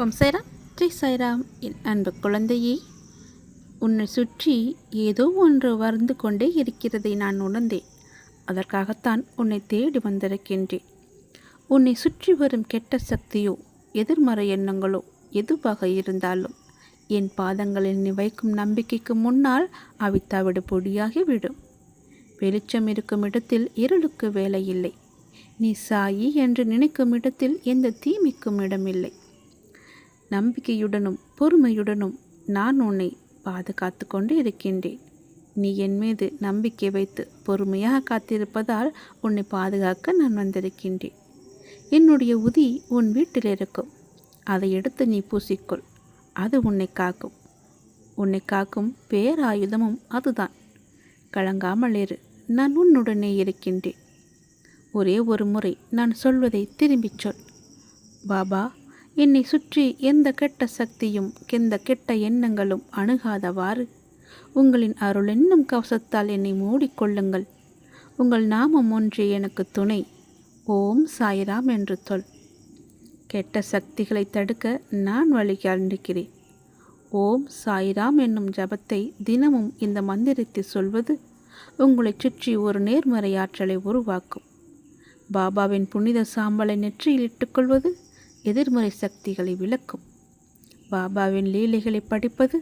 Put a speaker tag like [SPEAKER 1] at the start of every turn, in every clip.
[SPEAKER 1] ஓம் சாய்ராம், ஜெய் சாய்ராம். என் அன்பு குழந்தையே, உன்னை சுற்றி ஏதோ ஒன்று வந்து கொண்டே இருக்கிறதை நான் உணர்ந்தேன். அதற்காகத்தான் உன்னை தேடி வந்திருக்கின்றேன். உன்னை சுற்றி வரும் கெட்ட சக்தியோ எதிர்மறை எண்ணங்களோ எதுவாக இருந்தாலும் என் பாதங்களில் நீ வைக்கும் நம்பிக்கைக்கு முன்னால் அவை தவிடு பொடியாகி விடும். வெளிச்சம் இருக்கும் இடத்தில் இருளுக்கு வேலை இல்லை. நீ சாயி என்று நினைக்கும் இடத்தில் எந்த தீமைக்கும் இடமில்லை. நம்பிக்கையுடனும் பொறுமையுடனும் நான் உன்னை பாதுகாத்து கொண்டு இருக்கின்றேன். நீ என் மீது நம்பிக்கை வைத்து பொறுமையாக காத்திருப்பதால் உன்னை பாதுகாக்க நான் வந்திருக்கின்றேன். என்னுடைய உதி உன் வீட்டில் இருக்கும். அதை எடுத்து நீ பூசிக்கொள். அது உன்னை காக்கும். உன்னை காக்கும் பேராயுதமும் அதுதான். கலங்காமல் இரு. நான் உன்னுடனே இருக்கின்றேன். ஒரே ஒரு முறை நான் சொல்வதை திரும்பிச் சொல். பாபா, என்னை சுற்றி எந்த கெட்ட சக்தியும் எந்த கெட்ட எண்ணங்களும் அணுகாதவாறு உங்களின் அருள் என்னும் கவசத்தால் என்னை மூடிக்கொள்ளுங்கள். உங்கள் நாமம் ஒன்றே எனக்கு துணை. ஓம் சாய்ராம் என்று சொல். கெட்ட சக்திகளை தடுக்க நான் வழிகாண்பிக்கிறேன். ஓம் சாய்ராம் என்னும் ஜபத்தை தினமும் இந்த மந்திரத்தை சொல்வது உங்களை சுற்றி ஒரு நேர்மறை ஆற்றலை உருவாக்கும். பாபாவின் புனித சாம்பலை நெற்றியில் இட்டுக்கொள்வது எதிர்மறை சக்திகளை விளக்கும். பாபாவின் லீலைகளை படிப்பது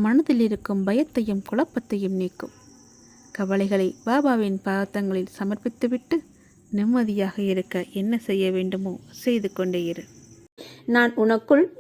[SPEAKER 1] மனதில் இருக்கும் பயத்தையும் குழப்பத்தையும் நீக்கும். கவலைகளை பாபாவின் பாதங்களில் சமர்ப்பித்துவிட்டு நிம்மதியாக இருக்க என்ன செய்ய வேண்டுமோ செய்து கொண்டே இரு.
[SPEAKER 2] நான்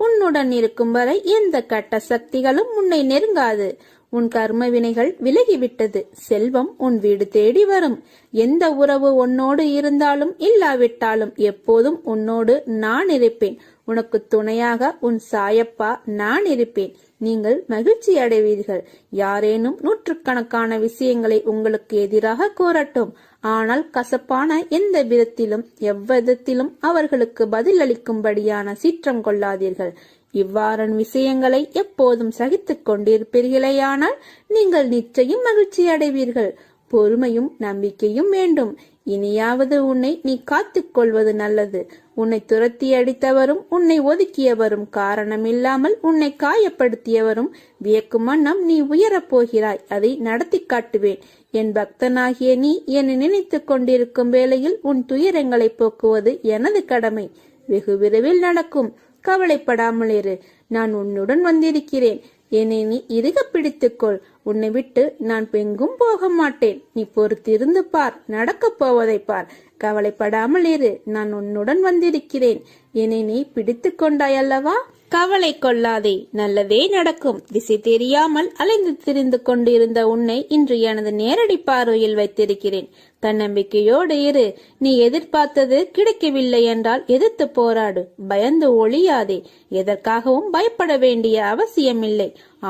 [SPEAKER 2] உன்னுடன் இருக்கும் வரை எந்த கட்ட சக்திகளும் உன்னை நெருங்காது. உன் கர்ம வினைகள் விலகிவிட்டது. செல்வம் உன் வீடு தேடி வரும். எந்த உறவு உன்னோடு இருந்தாலும் இல்லாவிட்டாலும் எப்போதும் உன்னோடு நான் இருப்பேன். உனக்கு துணையாக உன் சாயப்பா நான் இருப்பேன். நீங்கள் மகிழ்ச்சி அடைவீர்கள். யாரேனும் நூற்றுக்கணக்கான விஷயங்களை உங்களுக்கு எதிராக கூறட்டும். ஆனால் கசப்பான எந்த விதத்திலும் எவ்விதத்திலும் அவர்களுக்கு பதிலளிக்கும்படியான சீற்றம் கொள்ளாதீர்கள். இவ்வாறான விஷயங்களை எப்போதும் சகித்துக் கொண்டிருப்பீர்களேயானால் நீங்கள் நிச்சயம் மகிழ்ச்சி அடைவீர்கள். பொறுமையும் நம்பிக்கையும் வேண்டும். இனியாவது உன்னை நீ காத்துக் கொள்வது நல்லது. உன்னை துரத்தி அடித்தவரும் உன்னை ஒதுக்கியவரும் காரணமில்லாமல் உன்னை காயப்படுத்தியவரும் வியக்கும் வண்ணம் நீ உயரப் போகிறாய். அதை நடத்தி காட்டுவேன். என் பக்தனாகிய நீ என்னை நினைத்து கொண்டிருக்கும் வேளையில் உன் துயரங்களை போக்குவது எனது கடமை. வெகு விரைவில் நடக்கும். கவலைப்படாமல் இரு. நான் உன்னுடன் வந்திருக்கிறேன். என்னை நீ இறுக பிடித்துக்கொள். உன்னை விட்டு நான் எங்கும் போக மாட்டேன். நீ பொறுத்திருந்து பார். நடக்கப் போவதை பார். கவலைப்படாமல் இரு. நான் உன்னுடன் வந்திருக்கிறேன். என்னை நீ பிடித்து கொண்டாய் அல்லவா? கவலை கொள்ளாதே. நல்லதே நடக்கும். திசை தெரியாமல் அலைந்து திரிந்து கொண்டிருந்த உன்னை இன்று எனது நேரடி பார்வையில் வைத்திருக்கிறேன். தன்னம்பிக்கையோடு இரு. நீ எதிர்பார்த்தது கிடைக்கவில்லை என்றால் எதிர்த்து போராடு. பயந்து ஒளியாதே. எதற்காகவும் பயப்பட வேண்டிய அவசியமில்லை.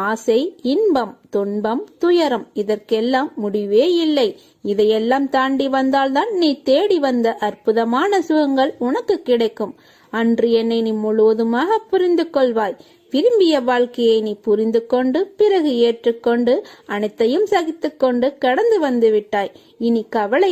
[SPEAKER 2] ஆசை, இன்பம், துன்பம், துயரம் இதற்கெல்லாம் முடிவே இல்லை. இதையெல்லாம் தாண்டி வந்தால்தான் நீ தேடி வந்த அற்புதமான சுகங்கள் உனக்கு கிடைக்கும். அன்று என்னை நீ முழுவதுமாக புரிந்து கொள்வாய். விரும்பிய வாழ்க்கையை நீ புரிந்து கொண்டு பிறகு ஏற்றுக்கொண்டு அனைத்தையும் சகித்துக் கொண்டு கடந்து வந்து விட்டாய். இனி கவலை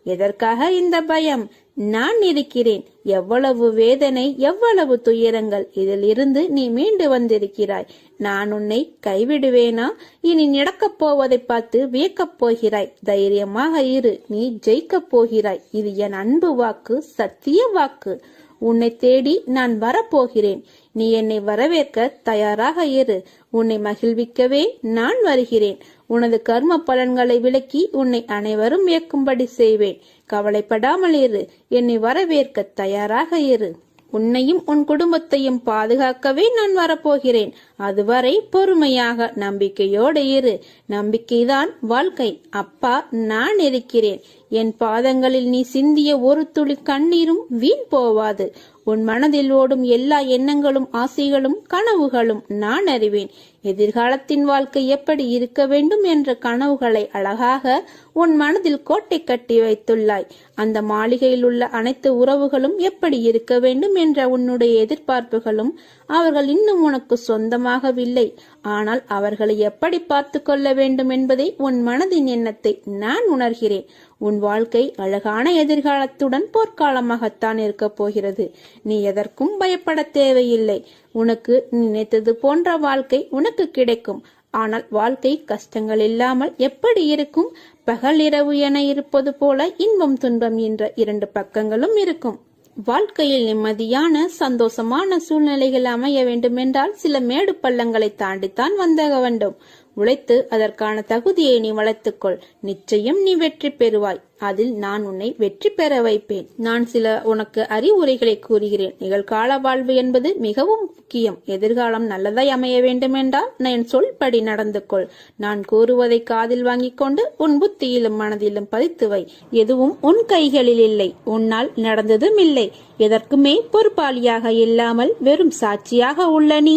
[SPEAKER 2] எதற்காக இந்த பயம்? நான் இருக்கிறேன். எவ்வளவு வேதனை, எவ்வளவு துயரங்கள். இதில் இருந்து நீ மீண்டு வந்திருக்கிறாய். நான் உன்னை கைவிடுவேனா? இனி நடக்கப் போவதை பார்த்து வியக்கப் போகிறாய். தைரியமாக இரு. நீ ஜெயிக்கப் போகிறாய். இது என் அன்பு வாக்கு, சத்திய வாக்கு. உன்னை தேடி நான் வரப்போகிறேன். நீ என்னை வரவேற்க தயாராக இரு. உன்னை மகிழ்விக்கவே நான் வருகிறேன். உனது கர்ம பலன்களை விலக்கி உன்னை அனைவரும் வியக்கும்படி செய்வேன். கவலைப்படாமல் இரு. என்னை வரவேற்க தயாராக இரு. உன்னையும் உன் குடும்பத்தையும் பாதுகாக்கவே நான் வரப்போகிறேன். அதுவரை பொறுமையாக நம்பிக்கையோடு இரு. நம்பிக்கைதான் வாழ்க்கை. அப்பா, நான் இருக்கிறேன். என் பாதங்களில் நீ சிந்திய ஒரு துளி கண்ணீரும் வீண் போவாது. உன் மனதில் ஓடும் எல்லா எண்ணங்களும், ஆசைகளும், கனவுகளும் நான் அறிவேன். எதிர்காலத்தின் வாழ்க்கை எப்படி இருக்க வேண்டும் என்ற கனவுகளை அழகாக உன் மனதில் கோட்டை கட்டி வைத்துள்ளாய். அந்த மாளிகையில் உள்ள அனைத்து உறவுகளும் எப்படி இருக்க வேண்டும் என்ற உன்னுடைய எதிர்பார்ப்புகளும் அவர்கள் இன்னும் உனக்கு சொந்தமாகவில்லை. ஆனால் அவர்களை எப்படி பார்த்து கொள்ள வேண்டும் என்பதை உன் மனதின் எண்ணத்தை நான் உணர்கிறேன். உன் வாழ்க்கை அழகான எதிர்காலத்துடன் போர்க்காலமாகத்தான் இருக்கப் போகிறது. நீ எதற்கும் பயப்பட தேவையில்லை. உனக்கு நினைத்தது போன்ற வாழ்க்கை உனக்கு கிடைக்கும். ஆனால் வாழ்க்கை கஷ்டங்கள் இல்லாமல் எப்படி இருக்கும்? பகல் இரவு என இருப்பது போல இன்பம் துன்பம் என்ற 2 பக்கங்களும் இருக்கும். வாழ்க்கையில் நிம்மதியான சந்தோஷமான சூழ்நிலைகள் அமைய வேண்டுமென்றால் சில மேடு பள்ளங்களை தாண்டித்தான் வந்தாக வேண்டும். உழைத்து அதற்கான தகுதியை நீ வளர்த்துக்கொள். நிச்சயம் நீ வெற்றி பெறுவாய். அதில் நான் உன்னை வெற்றி பெற வைப்பேன். நான் சில உனக்கு அறிவுரைகளை கூறுகிறேன். நிகழ்கால வாழ்வு என்பது மிகவும் முக்கியம். எதிர்காலம் நல்லதாய் அமைய வேண்டுமென்றால் என் சொல்படி நடந்து கொள். நான் கூறுவதை காதில் வாங்கிக் கொண்டு உன் புத்தியிலும் மனதிலும் பதித்து வை. எதுவும் உன் கைகளில் இல்லை. உன்னால் நடந்ததும் இல்லை. எதற்குமே பொறுப்பாளியாக இல்லாமல் வெறும் சாட்சியாக உள்ள நீ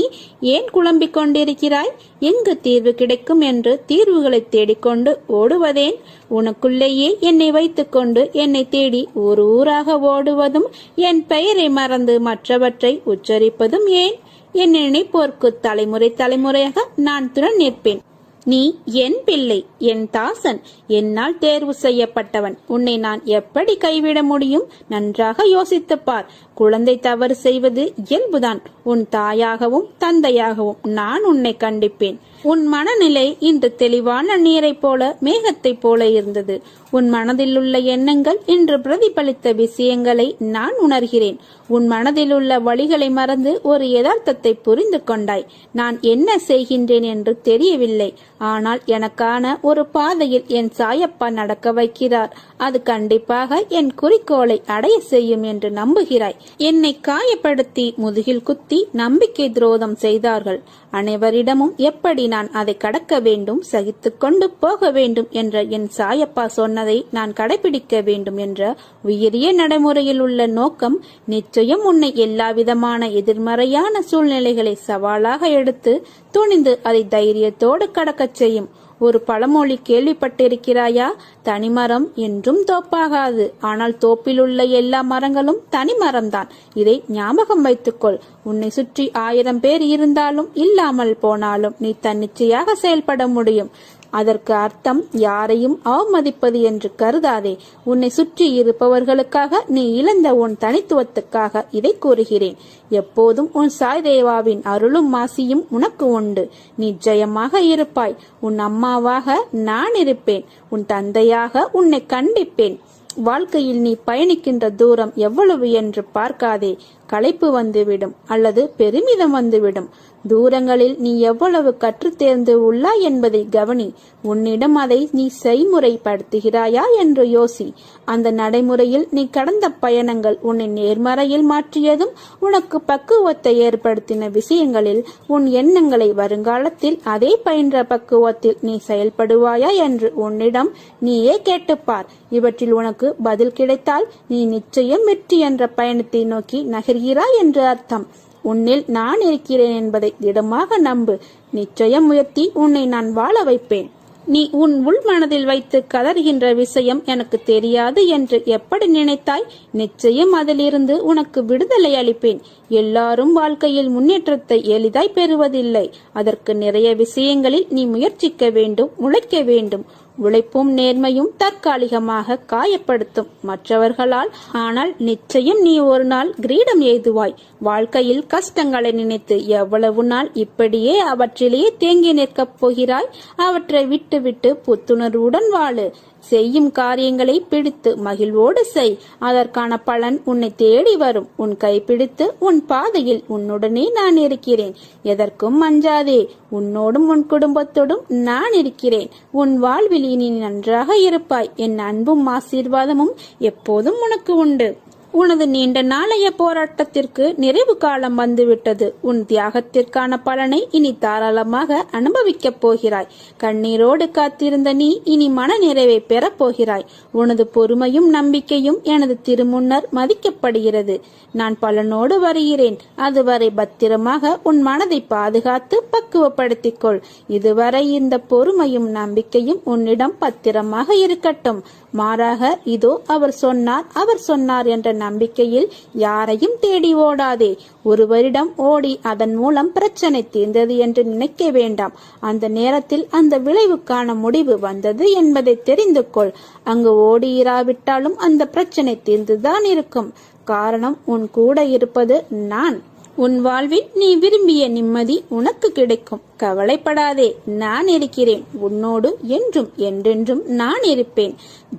[SPEAKER 2] ஏன் குழம்பிக் கொண்டிருக்கிறாய்? எங்கு தீர்வு கிடைக்கும் என்று தீர்வுகளை தேடிக்கொண்டு ஓடுவதேன்? உனக்குள்ளேயே என்னை வைத்துக்கொண்டு என்னை தேடி ஒரு ஊராக ஓடுவதும், என் பெயரை மறந்து மற்றவற்றை உச்சரிப்பதும் ஏன்? என் நினைப்போர்க்கு தலைமுறை தலைமுறையாக நான் துணை நிற்பேன். நீ என் பிள்ளை, என் தாசன், என்னால் தேர்வு செய்யப்பட்டவன். உன்னை நான் எப்படி கைவிட முடியும்? நன்றாக யோசித்துப் பார். குழந்தை தவறு செய்வது இயல்புதான். உன் தாயாகவும் தந்தையாகவும் நான் உன்னை கண்டிப்பேன். உன் மனநிலை இன்று தெளிவான நீரை போல மேகத்தை போல இருந்தது. உன் மனதில் உள்ள எண்ணங்கள் இன்று பிரதிபலித்த விஷயங்களை நான் உணர்கிறேன். உன் மனதில் உள்ள வழிகளை மறந்து ஒரு யதார்த்தத்தை புரிந்து கொண்டாய். நான் என்ன செய்கின்றேன் என்று தெரியவில்லை. ஆனால் எனக்கான ஒரு பாதையில் என் சாயப்பா நடக்க வைக்கிறார். அது கண்டிப்பாக என் குறிக்கோளை அடைய செய்யும் என்று நம்புகிறாய். என்னை காயப்படுத்தி முதுகில் குத்தி நம்பிக்கை துரோகம் செய்தார்கள். அனைவரிடமும் எப்படி நான் அதை கடக்க வேண்டும், சகித்துக் கொண்டு போக வேண்டும் என்ற என் சாயப்பா சொன்னதை நான் கடைபிடிக்க வேண்டும் என்ற உயரிய நடைமுறையில் உள்ள நோக்கம் நிச்சயம் உன்னை எல்லாவிதமான எதிர்மறையான சூழ்நிலைகளை சவாலாக எடுத்து துணிந்து அதை தைரியத்தோடு கடக்கச் செய்யும். ஒரு பழமொழி கேள்விப்பட்டிருக்கிறாயா? தனிமரம் என்றும் தோப்பாகாது. ஆனால் தோப்பில் உள்ள எல்லா மரங்களும் தனிமரம்தான். இதை ஞாபகம் வைத்துக்கொள். உன்னை சுற்றி 1000 பேர் இருந்தாலும் இல்லாமல் போனாலும் நீ தன்னிச்சையாக செயல்பட முடியும். அதற்கு அர்த்தம் யாரையும் அவமதிப்பது என்று கருதாதே. உன்னை சுற்றி இருப்பவர்களுக்காக நீ இழந்த உன் தனித்துவத்துக்காக இதை கூறுகிறேன். எப்போதும் உன் சாய்தேவாவின் அருளும் மாசியும் உனக்கு உண்டு. நீ ஜெயமாக இருப்பாய். உன் அம்மாவாக நான் இருப்பேன். உன் தந்தையாக உன்னை கண்டிப்பேன். வாழ்க்கையில் நீ பயணிக்கின்ற தூரம் எவ்வளவு என்று பார்க்காதே. களைப்பு வந்துவிடும் அல்லது பெருமிதம் வந்துவிடும். தூரங்களில் நீ எவ்வளவு கற்று தேர்ந்து உள்ளாய் என்பதை கவனி. உன்னிடம் அதை நீ செய்முறைப்படுத்துகிறாயா என்று யோசி. அந்த நடைமுறையில் நீ கடந்த பயணங்கள் உன்னை நேர்மறையில் மாற்றியதும், உனக்கு பக்குவத்தை ஏற்படுத்தின விஷயங்களில் உன் எண்ணங்களை வருங்காலத்தில் அதே பயின்ற பக்குவத்தில் நீ செயல்படுவாயா என்று உன்னிடம் நீயே கேட்டுப்பார். இவற்றில் உனக்கு பதில் கிடைத்தால் நீ நிச்சயம் வெற்றி என்ற பயணத்தை நோக்கி நகர்கிறாய் என்று அர்த்தம். உன்னில் நான் இருக்கிறேன் என்பதை திடமாக நம்பு. நிச்சயம் உயர்த்தி உன்னை நான் வாழ வைப்பேன். நீ உன் உள் மனதில் வைத்து கதறுகின்ற விஷயம் எனக்கு தெரியாது என்று எப்படி நினைத்தாய்? நிச்சயம் அதிலிருந்து உனக்கு விடுதலை அளிப்பேன். எல்லாரும் வாழ்க்கையில் முன்னேற்றத்தை எளிதாய் பெறுவதில்லை. அதற்கு நிறைய விஷயங்களில் நீ முயற்சிக்க வேண்டும், உழைக்க வேண்டும். உழைப்பும் நேர்மையும் தற்காலிகமாக காயப்படுத்தும் மற்றவர்களால். ஆனால் நிச்சயம் நீ ஒரு நாள் கிரீடம் எய்துவாய். வாழ்க்கையில் கஷ்டங்களை நினைத்து எவ்வளவு நாள் இப்படியே அவற்றிலேயே தேங்கி நிற்கப் போகிறாய்? அவற்றை விட்டு புத்துணர்வுடன் வாழு. செய்யும் காரியங்களை பிடித்து மகிழ்வோடு செய். அதற்கான பலன் உன்னை தேடி வரும். உன் கைப்பிடித்து உன் பாதையில் உன்னுடனே நான் இருக்கிறேன். எதற்கும் அஞ்சாதே. உன்னோடும் உன் குடும்பத்தோடும் நான் இருக்கிறேன். உன் வாழ்வில் இனி நன்றாக இருப்பாய். என் அன்பும் ஆசீர்வாதமும் எப்போதும் உனக்கு உண்டு. உனது நீண்ட நாளைய போராட்டத்திற்கு நிறைவு காலம் வந்துவிட்டது. உன் தியாகத்திற்கான பலனை இனி தாராளமாக அனுபவிக்கப் போகிறாய். கண்ணீரோடு காத்திருந்த நீ இனி மன நிறைவை பெறப் போகிறாய். உனது பொறுமையும் நம்பிக்கையும் எனது திருமுன்னர் மதிக்கப்படுகிறது. நான் பலனோடு வருகிறேன். அதுவரை பத்திரமாக உன் மனதை பாதுகாத்து பக்குவப்படுத்திக் கொள். இதுவரை இந்த பொறுமையும் நம்பிக்கையும் உன்னிடம் பத்திரமாக இருக்கட்டும். மாறாக இதோ அவர் சொன்னார் என்ற நம்பிக்கையில் யாரையும் தேடி ஓடாதே. ஒருவரிடம் ஓடி அதன் மூலம் பிரச்சனை தீர்ந்தது என்று நினைக்க வேண்டாம். அந்த நேரத்தில் அந்த விளைவுக்கான முடிவு வந்தது என்பதை தெரிந்து கொள். அங்கு ஓடியிராவிட்டாலும் அந்த பிரச்சனை தீர்ந்துதான் இருக்கும். காரணம், உன் கூட இருப்பது நான். உன் வாழ்வில் நீ விரும்பிய நிம்மதி உனக்கு கிடைக்கும். கவலைப்படாதே, நான் இருக்கிறேன் உன்னோடு என்றும். என்றென்றும் நான் இருப்பேன்.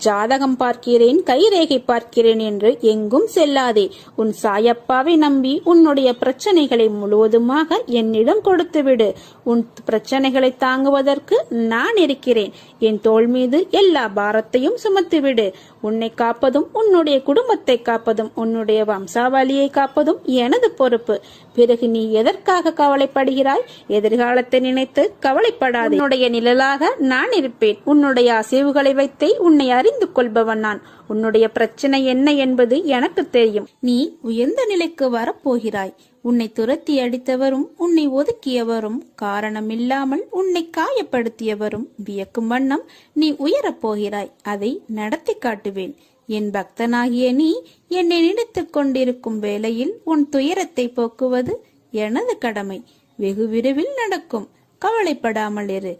[SPEAKER 2] ஜாதகம் பார்க்கிறேன், கைரேகை பார்க்கிறேன் என்று எங்கும் செல்லாதே. உன் சாயப்பாவை நம்பி உன்னுடைய பிரச்சனைகளை முழுவதுமாக என்னிடம் கொடுத்துவிடு. உன் பிரச்சனைகளை தாங்குவதற்கு நான் இருக்கிறேன். என் தோள் மீது எல்லா பாரத்தையும் சுமத்துவிடு. உன்னை காப்பதும் உன்னுடைய குடும்பத்தை காப்பதும் உன்னுடைய வம்சாவளியை காப்பதும் எனது பொறுப்பு. பிறகு நீ எதற்காக கவலைப்படுகிறாய்? எதிர்காலத்தை நினைத்து கவலைப்படாதே. உன்னுடைய நிழலாக நான் இருப்பேன். உன்னுடைய அசைவுகளை வைத்தே உன்னை அறிந்து கொள்பவன் நான். உன்னுடைய பிரச்சனை என்ன என்பது எனக்கு தெரியும். நீ உயர்ந்த நிலைக்கு வரப்போகிறாய். உன்னை துரத்தி அடித்தவரும் உன்னை ஒதுக்கியவரும் காரணமில்லாமல் உன்னை காயப்படுத்தியவரும் வியக்கும் வண்ணம் நீ உயரப் போகிறாய். அதை நடத்தி காட்டுவேன். என் பக்தனாகிய நீ என்னை நினைத்துக் கொண்டிருக்கும் வேளையில் உன் துயரத்தை போக்குவது எனது கடமை. வெகு விரைவில் நடக்கும். கவலைப்படாமல் இரு.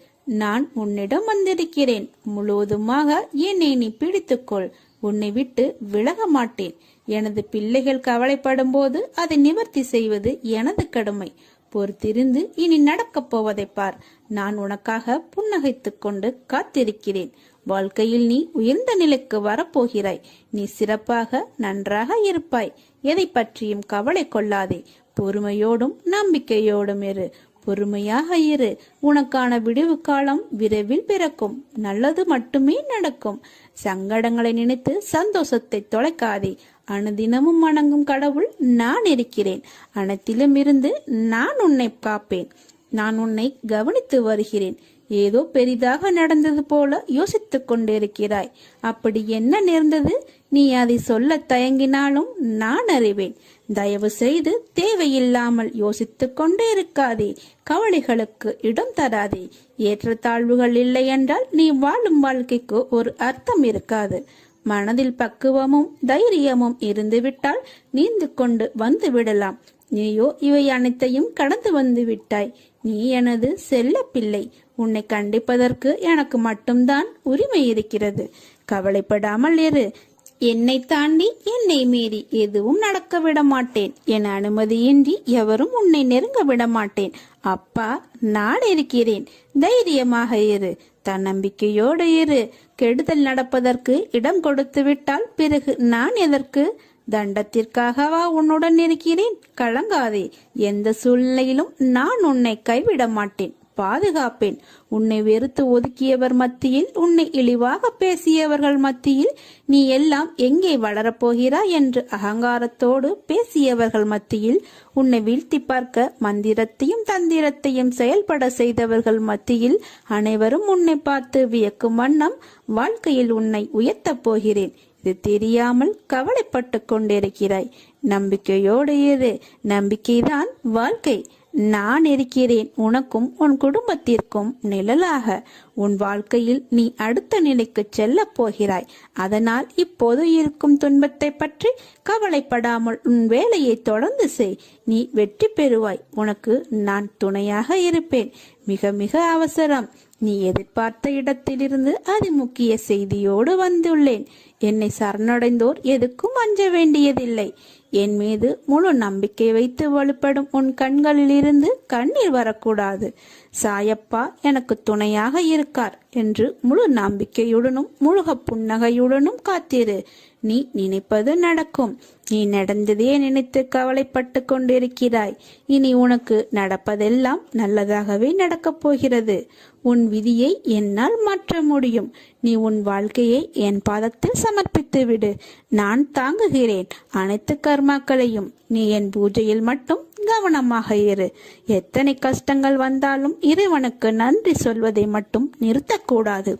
[SPEAKER 2] நான் உன்னிடம் வந்திருக்கிறேன். முழுவதுமாக என்னை நீ பிடித்துக்கொள். உன்னை விட்டு விலக மாட்டேன். எனது பிள்ளைகள் கவலைப்படும் போது அதை நிவர்த்தி செய்வது எனது கடமை. பொறுத்திருந்து இனி நடக்கப் போவதை பார். நான் உனக்காக புன்னகைத்துக் கொண்டு காத்திருக்கிறேன். வாழ்க்கையில் நீ உயர்ந்த நிலைக்கு வரப்போகிறாய். நீ சிறப்பாக நன்றாக இருப்பாய். எதை பற்றியும் கவலை கொள்ளாதே. பொறுமையோடும் நம்பிக்கையோடும் இரு. பொறுமையாக இரு. உனக்கான விடிவு காலம் விரைவில் பிறக்கும். நல்லது மட்டுமே நடக்கும். சங்கடங்களை நினைத்து சந்தோஷத்தை தொலைக்காதே. அனுதினமும் வணங்கும் கடவுள் நான் இருக்கிறேன். அனைத்திலும் இருந்து நான் உன்னை காப்பேன். நான் உன்னை கவனித்து வருகிறேன். ஏதோ பெரிதாக நடந்தது போல யோசித்துக் கொண்டிருக்கிறாய். அப்படி என்ன நேர்ந்தது? நீ அதை சொல்ல தயங்கினாலும் நான் அறிவேன். தயவு செய்து தேவையில்லாமல் யோசித்துக் கொண்டே இருக்காதே. கவலைகளுக்கு இடம் தராதே. ஏற்றத்தாழ்வுகள் இல்லை என்றால் நீ வாழும் வாழ்க்கைக்கு ஒரு அர்த்தம் இருக்காது. மனதில் பக்குவமும் தைரியமும் இருந்துவிட்டால் நீந்து கொண்டு வந்து விடலாம். நீயோ இவை அனைத்தையும் கடந்து வந்து விட்டாய். நீ எனது செல்ல பிள்ளை. உன்னை கண்டிப்பதற்கு எனக்கு மட்டும்தான் உரிமை இருக்கிறது. கவலைப்படாமல் இரு. என்னை தாண்டி என்னை மீறி எதுவும் நடக்க விட மாட்டேன். என் அனுமதியின்றி எவரும் உன்னை நெருங்க விட மாட்டேன். அப்பா நான் இருக்கிறேன். தைரியமாக இரு. தன்னம்பிக்கையோடு இரு. கெடுதல் நடப்பதற்கு இடம் கொடுத்து விட்டால் பிறகு நான் எதற்கு? தண்டத்திற்காகவா உன்னுடன் இருக்கிறேன்? கலங்காதே. எந்த சூழ்நிலையிலும் நான் உன்னை கைவிட மாட்டேன். பாதுகாப்பேன். உன்னை வெறுத்து ஒதுக்கியவர் மத்தியில், உன்னை இழிவாக பேசியவர்கள் மத்தியில், நீ எல்லாம் எங்கே வளரப்போகிறாய் என்று அகங்காரத்தோடு பேசியவர்கள் மத்தியில், உன்னை வீழ்த்தி பார்க்க மந்திரத்தையும் தந்திரத்தையும் செயல்பட செய்தவர்கள் மத்தியில், அனைவரும் உன்னை பார்த்து வியக்கும் வண்ணம் வாழ்க்கையில் உன்னை உயர்த்தப் போகிறேன். இது தெரியாமல் கவலைப்பட்டு கொண்டிருக்கிறாய். நம்பிக்கையோடு இரு. நம்பிக்கைதான் வாழ்க்கை. நான் இருக்கிறேன். உனக்கும் உன் குடும்பத்திற்கும் நிழலாக. உன் வாழ்க்கையில் நீ அடுத்த நிலைக்கு செல்ல போகிறாய். அதனால் இப்போது இருக்கும் துன்பத்தை பற்றி கவலைப்படாமல் உன் வேலையை தொடர்ந்து செய். நீ வெற்றி பெறுவாய். உனக்கு நான் துணையாக இருப்பேன். மிக மிக அவசரம். நீ எதிர்பார்த்த இடத்திலிருந்து அதிமுக்கிய செய்தியோடு வந்துள்ளேன். என்னை சரணடைந்தோர் எதுக்கும் அஞ்ச வேண்டியதில்லை. என் மீது முழு நம்பிக்கை வைத்து வலுப்படும் உன் கண்களில் இருந்து கண்ணீர் வரக்கூடாது. சாயப்பா எனக்கு துணையாக இருக்கார் என்று முழு நம்பிக்கையுடனும் முழுக புன்னகையுடனும் காத்திரு. நீ நினைப்பது நடக்கும். நீ நடந்ததே நினைத்து கவலைப்பட்டு கொண்டிருக்கிறாய். இனி உனக்கு நடப்பதெல்லாம் நல்லதாகவே நடக்கப் போகிறது. உன் விதியை என்னால் மாற்ற முடியும். நீ உன் வாழ்க்கையை என் பாதத்தில் சமர்ப்பித்து விடு. நான் தாங்குகிறேன் அனைத்து கர்மாக்களையும். நீ என் பூஜையில் மட்டும் கவனமாக இரு. எத்தனை கஷ்டங்கள் வந்தாலும் இறைவனுக்கு நன்றி சொல்வதை மட்டும் நிறுத்தக்கூடாது.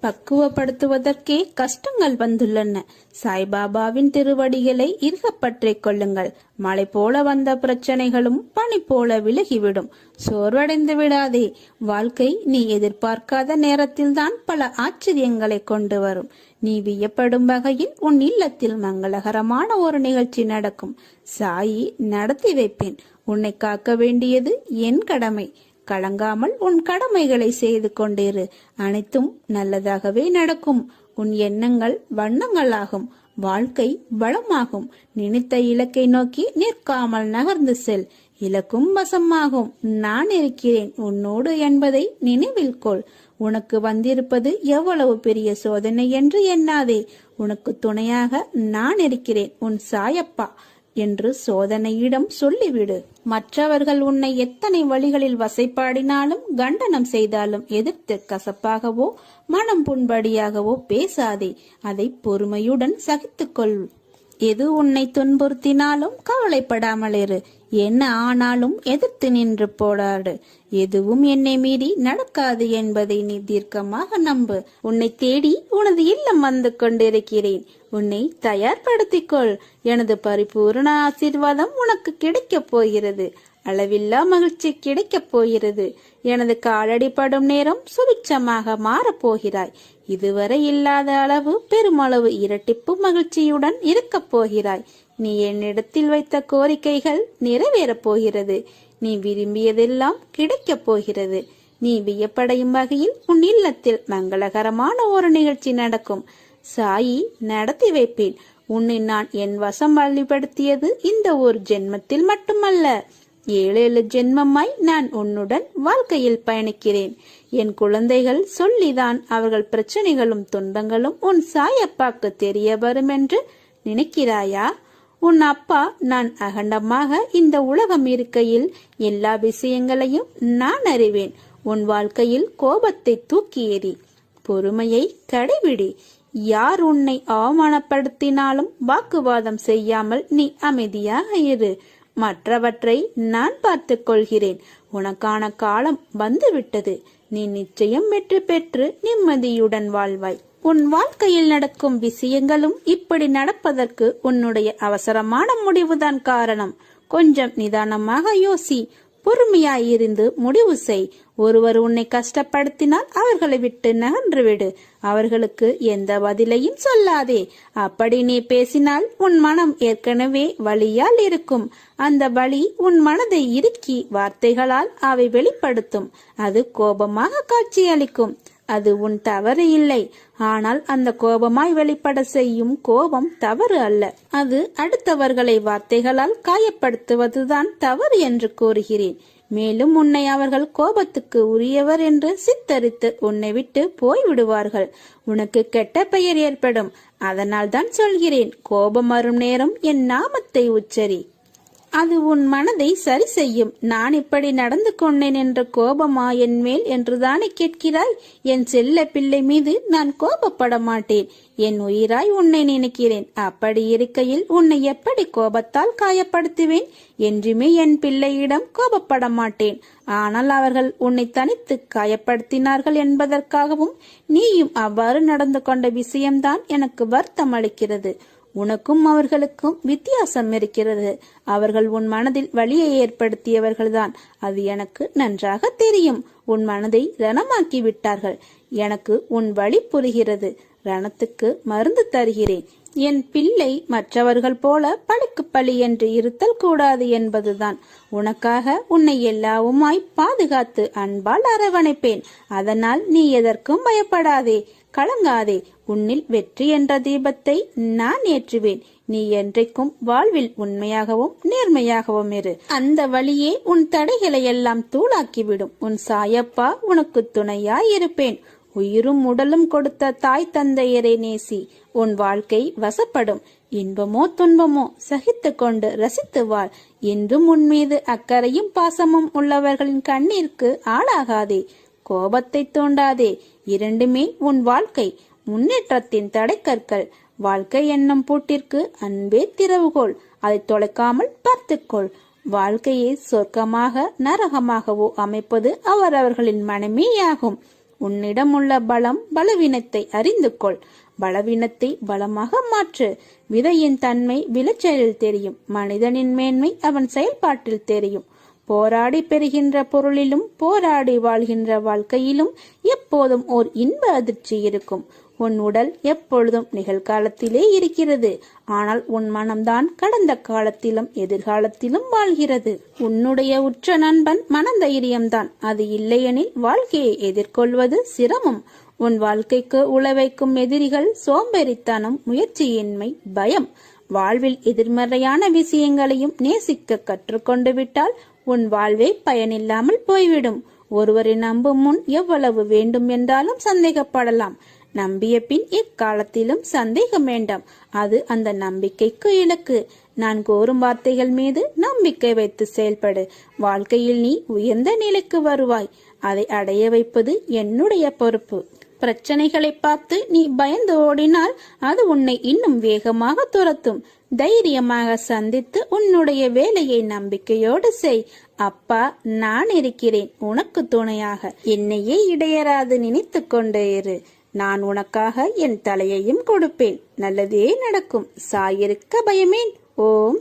[SPEAKER 2] பக்குவப்படுத்துவதற்கே கஷ்டங்கள் வந்துள்ளன. சாய்பாபாவின் திருவடிகளை இறுகப்பற்றிக் கொள்ளுங்கள். மழை போல வந்த பிரச்சனைகளும் பனி போல விலகிவிடும். சோர்வடைந்து விடாதே. வாழ்க்கை நீ எதிர்பார்க்காத நேரத்தில்தான் பல ஆச்சரியங்களை கொண்டு வரும். நீ வியப்படும் வகையில் உன் இல்லத்தில் மங்களகரமான ஒரு நிகழ்ச்சி நடக்கும். சாயி நடத்தி வைப்பேன். உன்னை காக்க வேண்டியது என் கடமை. கலங்காமல் உன் கடமைகளை செய்து கொண்டிரு. அனைத்தும் நல்லதாகவே நடக்கும். உன் எண்ணங்கள் வண்ணங்களாகும். வாழ்க்கை வளமாகும். நினைத்த இலக்கை நோக்கி நிற்காமல் நகர்ந்து செல். இலக்கும் வசமாகும். நான் இருக்கிறேன் உன்னோடு என்பதை நினைவில் கொள். உனக்கு வந்திருப்பது எவ்வளவு பெரிய சோதனை என்று எண்ணாதே. உனக்கு துணையாக நான் இருக்கிறேன், உன் சாயப்பா என்று சோதனையிடம் சொல்லிவிடு. மற்றவர்கள் உன்னை எத்தனை வழிகளில் வசைப்பாடினாலும் கண்டனம் செய்தாலும் எதிர்த்து கசப்பாகவோ மனம் புண்படியாகவோ பேசாதே. அதை பொறுமையுடன் சகித்துக்கொள். எது உன்னை துன்புறுத்தினாலும் கவலைப்படாமல் இரு. என்ன ஆனாலும் எதிர்த்து நின்று போராடு. எதுவும் என்னை மீறி நடக்காது என்பதை நீ தீர்க்கமாக நம்பு. உன்னை தேடி உனது இல்லம் வந்து கொண்டிருக்கிறேன். உன்னை தயார்படுத்திக்கொள். எனது பரிபூர்ண ஆசீர்வாதம் உனக்கு கிடைக்கப் போகிறது. அளவில்லா மகிழ்ச்சி கிடைக்கப் போகிறது. எனது காலடி படும் நேரம் சுபிட்சமாக மாறப்போகிறாய். இதுவரை இல்லாத அளவு பெருமளவு இரட்டிப்பு மகிழ்ச்சியுடன் இருக்கப் போகிறாய். நீ என்னிடத்தில் வைத்த கோரிக்கைகள் நிறைவேறப் போகிறது. நீ விரும்பியதெல்லாம் கிடைக்கப் போகிறது. நீ வியப்படையும் வகையில் உன் இல்லத்தில் மங்களகரமான ஒரு நிகழ்ச்சி நடக்கும். சாயி நடத்தி வைப்பேன். உன்னை நான் என் வசம் வழிபடுத்தியது இந்த ஒரு ஜென்மத்தில் மட்டுமல்ல, 7 ஜென்மமாய் நான் உன்னுடன் வாழ்க்கையில் பயணிக்கிறேன். என் குழந்தைகள் சொல்லிதான் அவர்கள் பிரச்சனைகளும் துன்பங்களும் உன் சாயப்பாக்கு தெரிய வரும் என்று நினைக்கிறாயா? உன் அப்பா நான் அகண்டமாக இந்த உலகம் இருக்கையில் எல்லா விஷயங்களையும் நான் அறிவேன். உன் வாழ்க்கையில் கோபத்தை தூக்கி எறி. பொறுமையை கடைபிடி. யார் உன்னை அவமானப்படுத்தினாலும் வாக்குவாதம் செய்யாமல் நீ அமைதியாக இரு. மற்றவற்றை நான் பார்த்துக் கொள்கிறேன். உனக்கான காலம் வந்துவிட்டது. நீ நிச்சயம் வெற்றி பெற்று நிம்மதியுடன் வாழ்வாய். உன் வாழ்க்கையில் நடக்கும் விஷயங்களும் இப்படி நடப்பதற்கு உன்னுடைய அவசரமான முடிவுதான் காரணம். கொஞ்சம் நிதானமாக யோசி. பொறுமையாயிருந்து முடிவு செய். ஒருவர் உன்னை கஷ்டப்படுத்தினால் அவர்களை விட்டு நகன்றுவிடு. அவர்களுக்கு எந்த பதிலையும் சொல்லாதே. அப்படி நீ பேசினால் உன் மனம் ஏற்கனவே வலியால் இருக்கும். அந்த வலி உன் மனதை இறுக்கி வார்த்தைகளால் அவை வெளிப்படுத்தும். அது கோபமாக காட்சியளிக்கும். அது உன் தவறு இல்லை. ஆனால் அந்த கோபமாய் வெளிப்பட செய்யும் கோபம் தவறு அல்ல. அது அடுத்தவர்களை வார்த்தைகளால் காயப்படுத்துவதுதான் தவறு என்று கூறுகிறேன். மேலும் உன்னை அவர்கள் கோபத்துக்கு உரியவர் என்று சித்தரித்து உன்னை விட்டு போய்விடுவார்கள். உனக்கு கெட்ட பெயர் ஏற்படும். அதனால் தான் சொல்கிறேன், கோபம் வரும் நேரம் என் நாமத்தை உச்சரி. அது உன் மனதை சரி செய்யும். நான் இப்படி நடந்து கொண்டேன் என்ற கோபமா என் மேல் என்றுதானே கேட்கிறாய்? என் செல்ல பிள்ளை மீது நான் கோபப்பட மாட்டேன். என் உயிராய் உன்னை நினைக்கிறேன். அப்படி இருக்கையில் உன்னை எப்படி கோபத்தால் காயப்படுத்துவேன்? என்றுமே என் பிள்ளையிடம் கோபப்பட மாட்டேன். ஆனால் அவர்கள் உன்னை தனித்து காயப்படுத்தினார்கள் என்பதற்காகவும் நீயும் அவ்வாறு நடந்து கொண்ட விஷயம்தான் எனக்கு வருத்தம் அளிக்கிறது. உனக்கும் அவர்களுக்கும் வித்தியாசம் இருக்கிறது. அவர்கள் உன் மனதில் வலியை ஏற்படுத்தியவர்கள்தான். அது எனக்கு நன்றாக தெரியும். உன் மனதை ரணமாக்கி விட்டார்கள். எனக்கு உன் வலி புரிகிறது. ரணத்துக்கு மருந்து தருகிறேன். என் பிள்ளை மற்றவர்கள் போல பழிக்கு பழி என்று இருத்தல் கூடாது என்பதுதான். உனக்காக உன்னை எல்லாவுமாய் பாதுகாத்து அன்பால் அரவணைப்பேன். அதனால் நீ எதற்கும் பயப்படாதே, கலங்காதே. உன்னில் வெற்றி என்ற தீபத்தை நான் ஏற்றுவேன். நீ என்றைக்கும் வாழ்வில் உண்மையாகவும் நேர்மையாகவும் இரு. அந்த வழியே உன் தடைகளை எல்லாம் தூளாக்கிவிடும். உன் சாயப்பா உனக்கு துணையாய் இருப்பேன். உயிரும் உடலும் கொடுத்த தாய் தந்தையரை நேசி. உன் வாழ்க்கை வசப்படும். இன்பமோ துன்பமோ சகித்து கொண்டு ரசித்து வாழ். என்றும் உன் மீது அக்கறையும் பாசமும் உள்ளவர்களின் கண்ணீருக்கு ஆளாகாதே. கோபத்தை தூண்டாதே. இரண்டுமே உன் வாழ்க்கை முன்னேற்றத்தின் தடைக்கற்கள். வாழ்க்கை என்னும் பூட்டிற்கு அன்பே திறவுகோல். அதை தொலைக்காமல் பார்த்துக்கொள். வாழ்க்கையை சொர்க்கமாக நரகமாகவோ அமைப்பது அவரவர்களின் மனமேயாகும். உன்னிடம் உள்ள பலம் பலவீனத்தை அறிந்து கொள். பலவீனத்தை பலமாக மாற்று. விதையின் தன்மை விளைச்சலில் தெரியும். மனிதனின் மேன்மை அவன் செயல்பாட்டில் தெரியும். போராடி பெறுகின்ற பொருளிலும் போராடி வாழ்கின்ற வாழ்க்கையிலும் எப்போதும் ஓர் இன்ப அதிர்ச்சி இருக்கும். உன் உடல் எப்பொழுதும் நிகழ்காலத்திலே இருக்கிறது. ஆனால் உன் மனம்தான் கடந்த காலத்திலும் எதிர்காலத்திலும் வாழ்கிறது. உன்னுடைய உற்ற நண்பன் மனதைரியம்தான். அது இல்லையெனில் வாழ்க்கையை எதிர்கொள்வது சிரமம். உன் வாழ்க்கைக்கு உழவைக்கும் எதிரிகள் சோம்பேறித்தனம், முயற்சியின்மை, பயம். வாழ்வில் எதிர்மறையான விஷயங்களையும் நேசிக்க கற்றுக்கொண்டு விட்டால் உன் வாழ்வே பயனில்லாமல் போய்விடும். ஒருவரை நம்பும் முன் எவ்வளவு வேண்டும் என்றாலும் சந்தேகப்படலாம். நம்பிய பின் எக்காலத்திலும் சந்தேகம் வேண்டாம். அது அந்த நம்பிக்கைக்கு இலக்கு. நான் கூறும் வார்த்தைகள் மீது நம்பிக்கை வைத்து செயல்படு. வாழ்க்கையில் நீ உயர்ந்த நிலைக்கு வருவாய். அதை அடைய வைப்பது என்னுடைய பொறுப்பு. பிரச்சனைகளை பார்த்து நீ பயந்து ஓடினால் அது உன்னை இன்னும் வேகமாக துரத்தும். தைரியமாக சந்தித்து உன்னுடைய வேலையை நம்பிக்கையோடு செய். அப்பா, நான் இருக்கிறேன் உனக்கு துணையாக. என்னையே இடையராது நினைத்து கொண்டே இரு. நான் உனக்காக என் தலையையும் கொடுப்பேன். நல்லதே நடக்கும். சாயிருக்க பயமேன். ஓம்